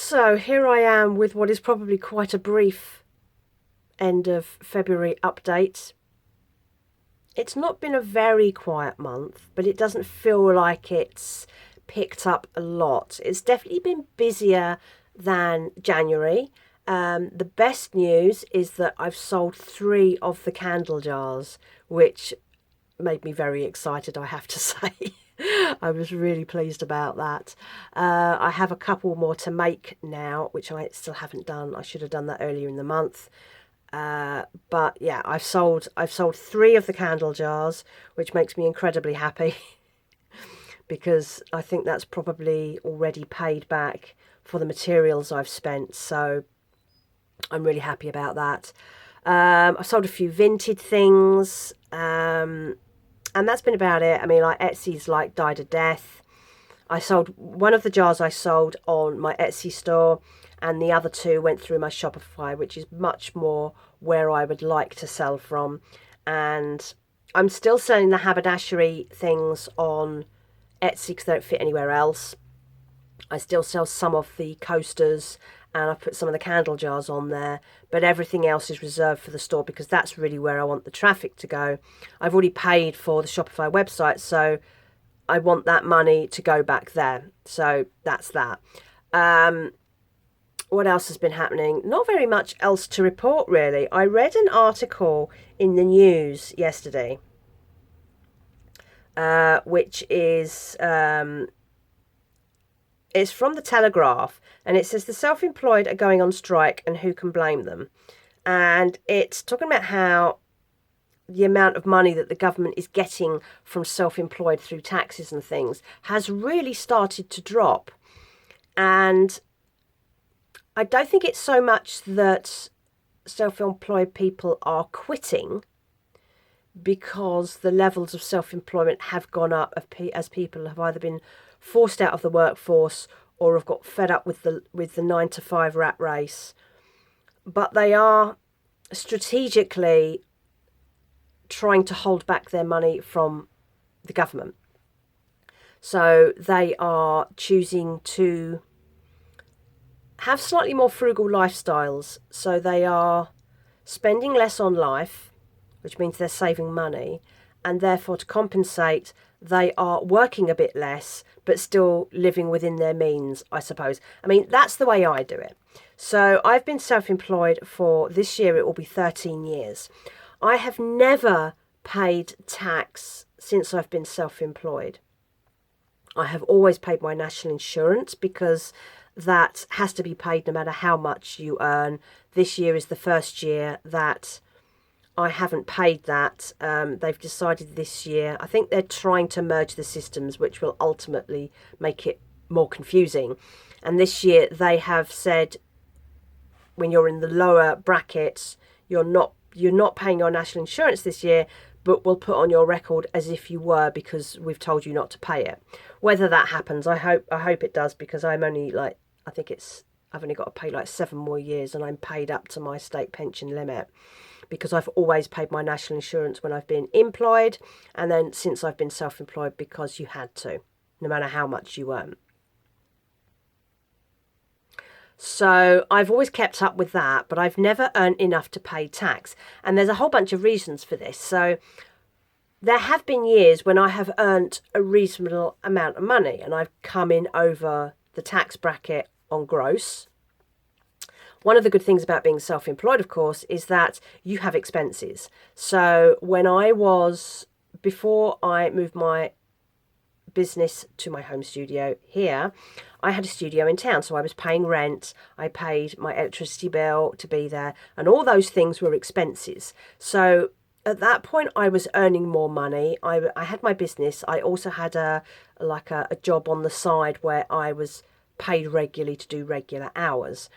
So here I am with what is probably quite a brief end of February update. It's not been a very quiet month, but it doesn't feel like it's picked up a lot. It's definitely been busier than January. The best news is that I've sold 3 of the candle jars, which made me very excited, I have to say. I was really pleased about that. I have a couple more to make now, which I still haven't done. I should have done that earlier in the month. But yeah, I've sold 3 of the candle jars, which makes me incredibly happy because I think that's probably already paid back for the materials I've spent. So I'm really happy about that. I've sold a few vintage things. And that's been about it. I mean, like Etsy's like died a death. I sold one of the jars I sold on my Etsy store, and the other 2 went through my Shopify, which is much more where I would like to sell from. And I'm still selling the haberdashery things on Etsy because they don't fit anywhere else. I still sell some of the coasters and I've put some of the candle jars on there, but everything else is reserved for the store because that's really where I want the traffic to go. I've already paid for the Shopify website, so I want that money to go back there. So that's that. What else has been happening? Not very much else to report, really. I read an article in the news yesterday, which is it's from the Telegraph, and it says the self-employed are going on strike and who can blame them. And it's talking about how the amount of money that the government is getting from self-employed through taxes and things has really started to drop. And I don't think it's so much that self-employed people are quitting, because the levels of self-employment have gone up as people have either been forced out of the workforce or have got fed up with the 9 to 5 rat race. But they are strategically trying to hold back their money from the government. So they are choosing to have slightly more frugal lifestyles. So they are spending less on life, which means they're saving money, and therefore to compensate, they are working a bit less, but still living within their means, I suppose. I mean, that's the way I do it. So I've been self-employed for this year, it will be 13 years. I have never paid tax since I've been self-employed. I have always paid my national insurance because that has to be paid no matter how much you earn. This year is the first year that I haven't paid that. They've decided this year, I think they're trying to merge the systems, which will ultimately make it more confusing. And this year they have said when you're in the lower brackets, you're not paying your national insurance this year, but we'll put on your record as if you were because we've told you not to pay it. Whether that happens, I hope it does, because I'm only I've only got to pay like 7 more years and I'm paid up to my state pension limit, because I've always paid my national insurance when I've been employed, and then since I've been self-employed because you had to, no matter how much you earn. So I've always kept up with that, but I've never earned enough to pay tax. And there's a whole bunch of reasons for this. So there have been years when I have earned a reasonable amount of money and I've come in over the tax bracket on gross. One of the good things about being self-employed, of course, is that you have expenses. So before I moved my business to my home studio here, I had a studio in town, so I was paying rent, I paid my electricity bill to be there, and all those things were expenses. So at that point I was earning more money. I had my business. I also had a job on the side where I was paid regularly to do regular hours.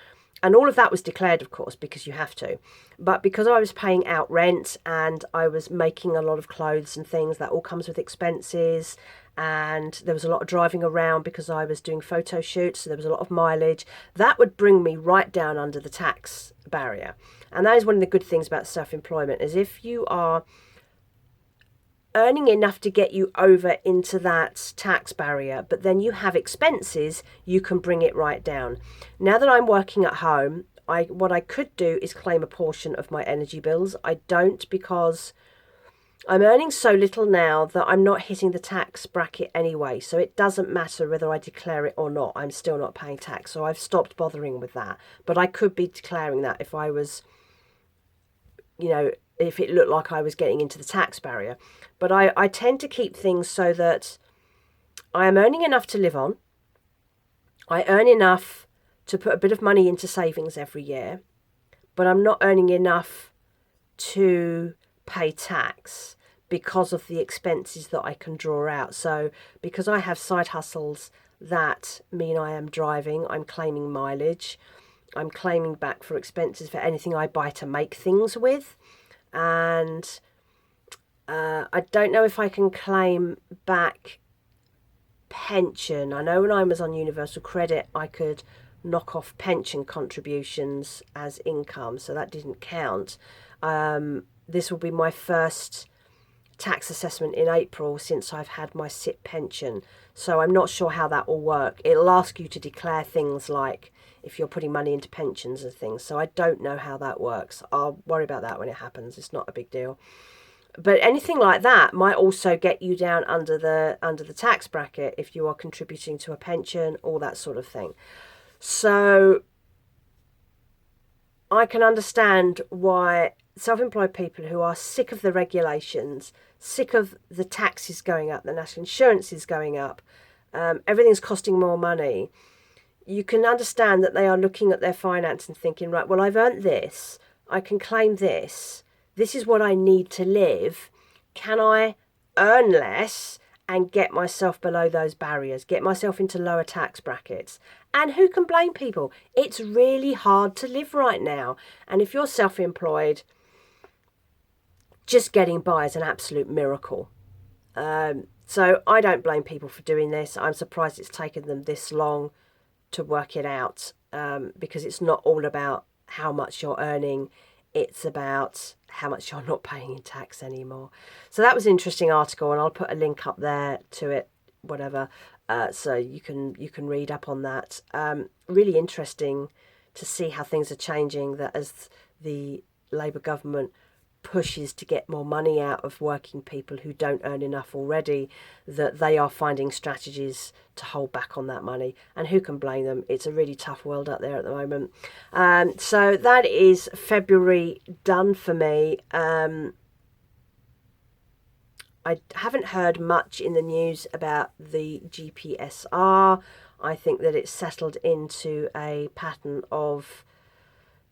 And all of that was declared, of course, because you have to. But because I was paying out rent and I was making a lot of clothes and things, that all comes with expenses. And there was a lot of driving around because I was doing photo shoots, so there was a lot of mileage. That would bring me right down under the tax barrier. And that is one of the good things about self-employment, is if you are earning enough to get you over into that tax barrier, but then you have expenses, you can bring it right down. Now that I'm working at home, what I could do is claim a portion of my energy bills. I don't, because I'm earning so little now that I'm not hitting the tax bracket anyway. So it doesn't matter whether I declare it or not. I'm still not paying tax. So I've stopped bothering with that. But I could be declaring that if I was, if it looked like I was getting into the tax barrier. But I tend to keep things so that I am earning enough to live on. I earn enough to put a bit of money into savings every year, but I'm not earning enough to pay tax because of the expenses that I can draw out. So because I have side hustles that mean I am driving, I'm claiming mileage, I'm claiming back for expenses for anything I buy to make things with. And I don't know if I can claim back pension. I know when I was on Universal Credit, I could knock off pension contributions as income, so that didn't count. This will be my first tax assessment in April since I've had my SIP pension, so I'm not sure how that will work. It'll ask you to declare things like if you're putting money into pensions and things, so I don't know how that works. I'll worry about that when it happens. It's not a big deal. But anything like that might also get you down under the tax bracket if you are contributing to a pension, all that sort of thing. So I can understand why self-employed people who are sick of the regulations, sick of the taxes going up, the national insurance is going up, everything's costing more money. You can understand that they are looking at their finance and thinking, right, well, I've earned this, I can claim this, this is what I need to live. Can I earn less and get myself below those barriers, get myself into lower tax brackets? And who can blame people? It's really hard to live right now. And if you're self-employed, just getting by is an absolute miracle. So I don't blame people for doing this. I'm surprised it's taken them this long to work it out, because it's not all about how much you're earning. It's about how much you're not paying in tax anymore. So that was an interesting article, and I'll put a link up there to it, whatever, so you can read up on that. Really interesting to see how things are changing, that as the Labour government pushes to get more money out of working people who don't earn enough already, that they are finding strategies to hold back on that money. And who can blame them? It's a really tough world out there at the moment. So that is February done for me. I haven't heard much in the news about the GPSR. I think that it's settled into a pattern of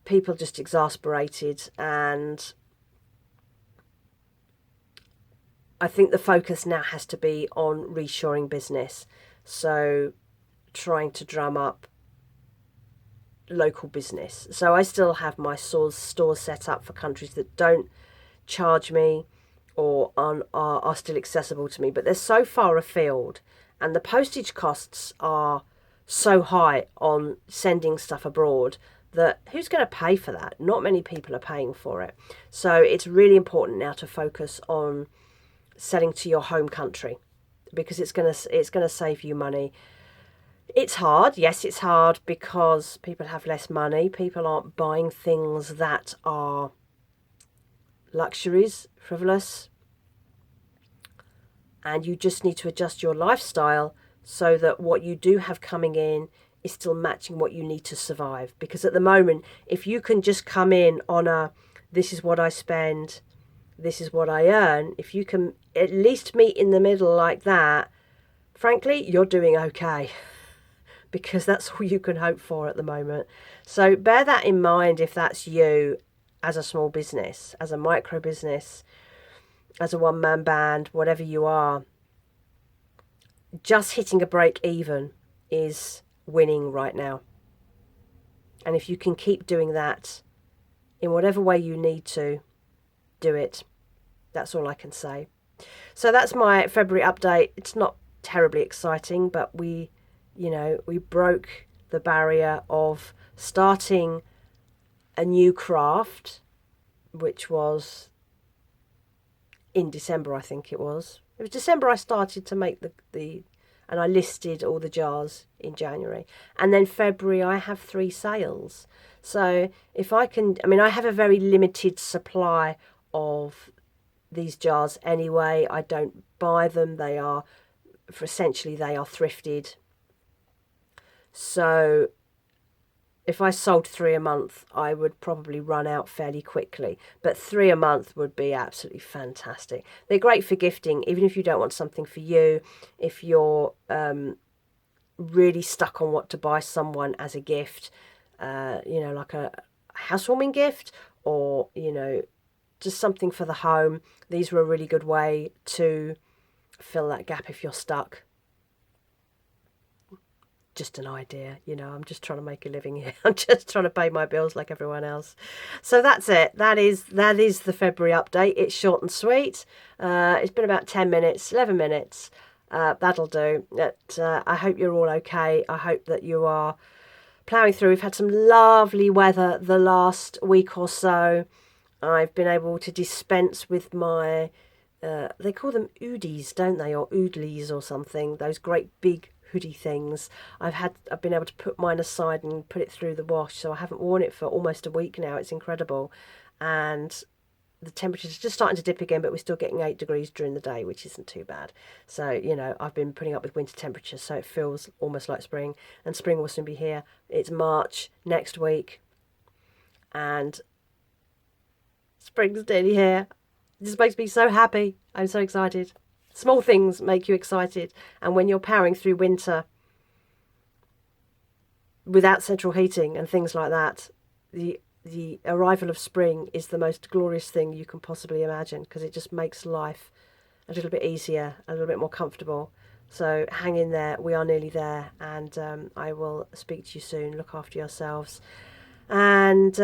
people just exasperated, and I think the focus now has to be on reshoring business. So trying to drum up local business. So I still have my stores set up for countries that don't charge me or are still accessible to me, but they're so far afield, and the postage costs are so high on sending stuff abroad that who's going to pay for that? Not many people are paying for it. So it's really important now to focus on selling to your home country, because it's gonna save you money. It's hard, yes, it's hard because people have less money. People aren't buying things that are luxuries, frivolous, and you just need to adjust your lifestyle so that what you do have coming in is still matching what you need to survive. Because at the moment, if you can just come in on this is what I spend, this is what I earn, if you can at least meet in the middle like that, frankly, you're doing okay, because that's all you can hope for at the moment. So bear that in mind if that's you, as a small business, as a micro business, as a one-man band, whatever you are. Just hitting a break even is winning right now. And if you can keep doing that in whatever way you need to, do it. That's all I can say. So that's my February update. It's not terribly exciting, but we broke the barrier of starting a new craft, which was in December, I think it was. It was December I started to make the and I listed all the jars in January. And then February I have 3 sales. So if I can, I mean, I have a very limited supply of these jars anyway. I don't buy them. They are, essentially, they are thrifted. So if I sold 3 a month, I would probably run out fairly quickly. But 3 a month would be absolutely fantastic. They're great for gifting, even if you don't want something for you. If you're really stuck on what to buy someone as a gift, like a housewarming gift, or, just something for the home. These were a really good way to fill that gap if you're stuck. Just an idea, I'm just trying to make a living here. I'm just trying to pay my bills like everyone else. So that's it. That is the February update. It's short and sweet. It's been about 10 minutes, 11 minutes. That'll do. I hope you're all okay. I hope that you are ploughing through. We've had some lovely weather the last week or so. I've been able to dispense with my, they call them oodies, don't they? Or oodleys or something. Those great big hoodie things. I've been able to put mine aside and put it through the wash, so I haven't worn it for almost a week now. It's incredible. And the temperature's just starting to dip again, but we're still getting 8 degrees during the day, which isn't too bad. So, I've been putting up with winter temperatures, so it feels almost like spring, and spring will soon be here. It's March next week, and spring's nearly here. It just makes me so happy. I'm so excited. Small things make you excited. And when you're powering through winter without central heating and things like that, the arrival of spring is the most glorious thing you can possibly imagine, because it just makes life a little bit easier, a little bit more comfortable. So hang in there. We are nearly there. And I will speak to you soon. Look after yourselves. And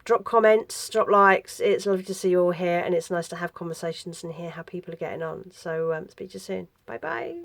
drop comments, drop likes. It's lovely to see you all here, and it's nice to have conversations and hear how people are getting on. So speak to you soon. Bye bye.